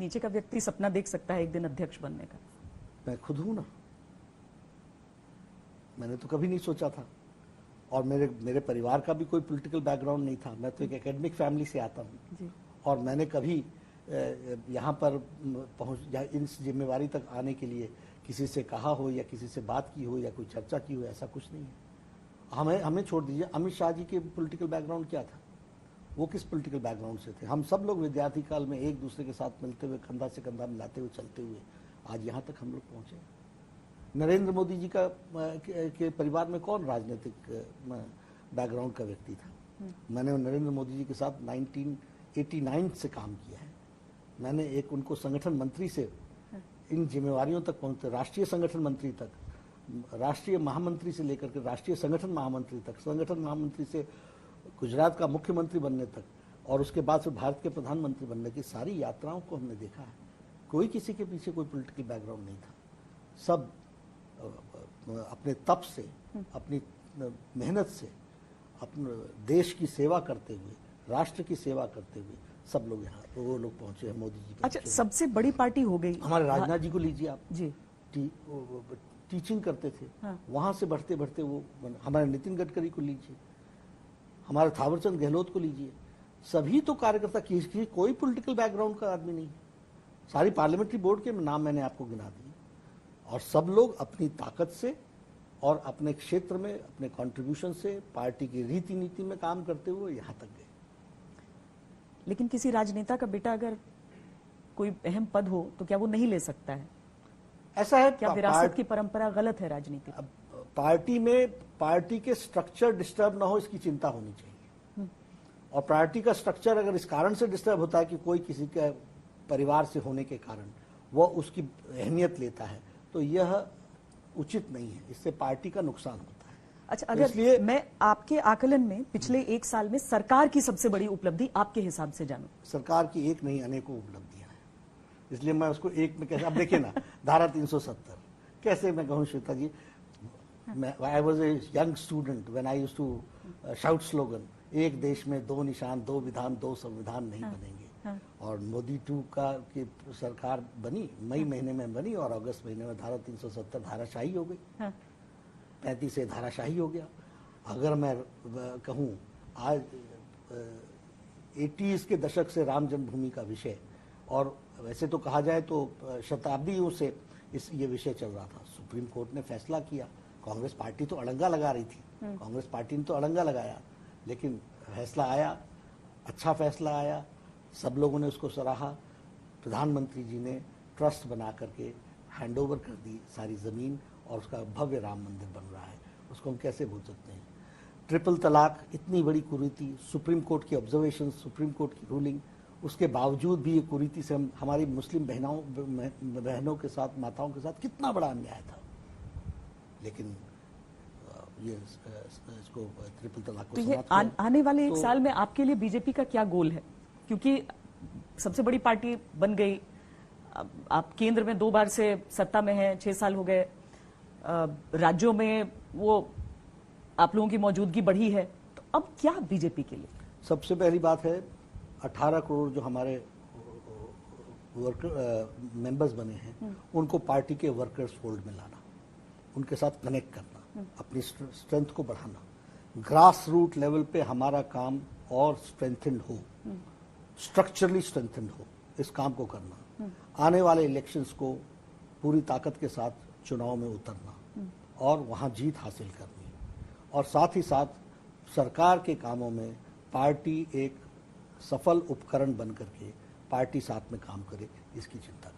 नीचे का व्यक्ति सपना देख सकता है एक दिन अध्यक्ष बनने का? मैं खुद हूं ना, मैंने तो कभी नहीं सोचा था। और मेरे परिवार का भी कोई पॉलिटिकल बैकग्राउंड नहीं था। मैं तो एक एकेडमिक फैमिली से आता हूं और मैंने कभी यहाँ पर इस जिम्मेवारी तक आने के लिए किसी से कहा हो या किसी से बात की हो या कोई चर्चा की हो, ऐसा कुछ नहीं है। हमें छोड़ दीजिए, अमित शाह जी के पॉलिटिकल बैकग्राउंड क्या था, वो किस पॉलिटिकल बैकग्राउंड से थे। हम सब लोग विद्यार्थी काल में एक दूसरे के साथ मिलते हुए, कंधा से कंधा मिलाते हुए, चलते हुए आज यहाँ तक हम लोग पहुँचे। नरेंद्र मोदी जी का के परिवार में कौन राजनीतिक बैकग्राउंड का व्यक्ति था? मैंने नरेंद्र मोदी जी के साथ 1989 से काम किया है। मैंने एक उनको संगठन मंत्री से इन जिम्मेवारियों तक पहुंचते, राष्ट्रीय संगठन मंत्री तक, राष्ट्रीय महामंत्री से लेकर के राष्ट्रीय संगठन महामंत्री तक, संगठन महामंत्री से गुजरात का मुख्यमंत्री बनने तक, और उसके बाद से भारत के प्रधानमंत्री बनने की सारी यात्राओं को हमने देखा है। कोई किसी के पीछे कोई पॉलिटिकल बैकग्राउंड नहीं था। सब अपने तप से, अपनी मेहनत से, अपने देश की सेवा करते हुए, राष्ट्र की सेवा करते हुए सब लोग यहाँ वो लोग पहुंचे हैं मोदी जी के। अच्छा, सबसे बड़ी पार्टी हो गई हमारे राजनाथ जी को लीजिए आप जी, टीचिंग करते थे। वहां से बढ़ते बढ़ते वो हमारे नितिन गडकरी को लीजिए, हमारे थावरचंद गहलोत को लीजिए, सभी तो कार्यकर्ता की कोई पॉलिटिकल बैकग्राउंड का आदमी नहीं। सारी पार्लियामेंट्री बोर्ड के नाम मैंने आपको गिना दिए और सब लोग अपनी ताकत से और अपने क्षेत्र में अपने कंट्रीब्यूशन से पार्टी की रीति नीति में काम करते हुए यहाँ तक गए। लेकिन किसी राजनेता का बेटा अगर कोई अहम पद हो तो क्या वो नहीं ले सकता है? ऐसा है क्या विरासत की परंपरा गलत है राजनीति? पार्टी में पार्टी के स्ट्रक्चर डिस्टर्ब ना हो, इसकी चिंता होनी चाहिए। और पार्टी का स्ट्रक्चर अगर इस कारण से डिस्टर्ब होता है कि कोई किसी के परिवार से होने के कारण वो उसकी अहमियत लेता है, तो यह उचित नहीं है, इससे पार्टी का नुकसान होता है। अच्छा, अगर इसलिए मैं आपके आकलन में पिछले एक साल में सरकार की सबसे बड़ी उपलब्धि आपके हिसाब से जानूं। सरकार की एक नहीं अनेकों उपलब्धियां हैं, इसलिए मैं उसको एक में कैसे, अब देखिए ना धारा 370 कैसे मैं कहूँ Shweta ji, I was a young student when I used to shout slogan, एक देश में दो निशान, दो विधान, दो संविधान नहीं बनेंगे। और मोदी 2 का की सरकार बनी, मई महीने में बनी और अगस्त महीने में धारा 370 धाराशाही हो गई। 35 से धाराशाही हो गया। अगर मैं कहूँ आज 80s के दशक से राम जन्मभूमि का विषय, और वैसे तो कहा जाए तो शताब्दियों से ये विषय चल रहा था। सुप्रीम कोर्ट ने फैसला किया, कांग्रेस पार्टी तो अड़ंगा लगा रही थी, कांग्रेस पार्टी ने तो अड़ंगा लगाया, लेकिन फैसला आया, अच्छा फैसला आया, सब लोगों ने उसको सराहा। प्रधानमंत्री जी ने ट्रस्ट बना करके हैंडओवर कर दी सारी ज़मीन और उसका भव्य राम मंदिर बन रहा है। उसको हम कैसे भूल सकते हैं? ट्रिपल तलाक इतनी बड़ी कुरीति, सुप्रीम कोर्ट की ऑब्जर्वेशन, सुप्रीम कोर्ट की रूलिंग, उसके बावजूद भी ये कुरीति से हमारी मुस्लिम बहनों के साथ, माताओं के साथ कितना बड़ा अन्याय था। लेकिन ये इसको ट्रिपल तलाक को तो ये आने वाले एक साल में आपके लिए बीजेपी का क्या गोल है? क्योंकि सबसे बड़ी पार्टी बन गई, आप केंद्र में 2 बार से सत्ता में हैं, 6 साल हो गए, राज्यों में वो आप लोगों की मौजूदगी बढ़ी है, तो अब क्या बीजेपी के लिए? सबसे पहली बात है 18 करोड़ जो हमारे मेंबर्स बने हैं उनको पार्टी के वर्कर्स फोल्ड में लाना, उनके साथ कनेक्ट करना, अपनी स्ट्रेंथ को बढ़ाना, ग्रास रूट लेवल पे हमारा काम और स्ट्रेंथेंड हो, स्ट्रक्चरली स्ट्रेंथेंड हो, इस काम को करना। आने वाले इलेक्शंस को पूरी ताकत के साथ चुनाव में उतरना और वहां जीत हासिल करनी, और साथ ही साथ सरकार के कामों में पार्टी एक सफल उपकरण बन करके पार्टी साथ में काम करे, इसकी चिंता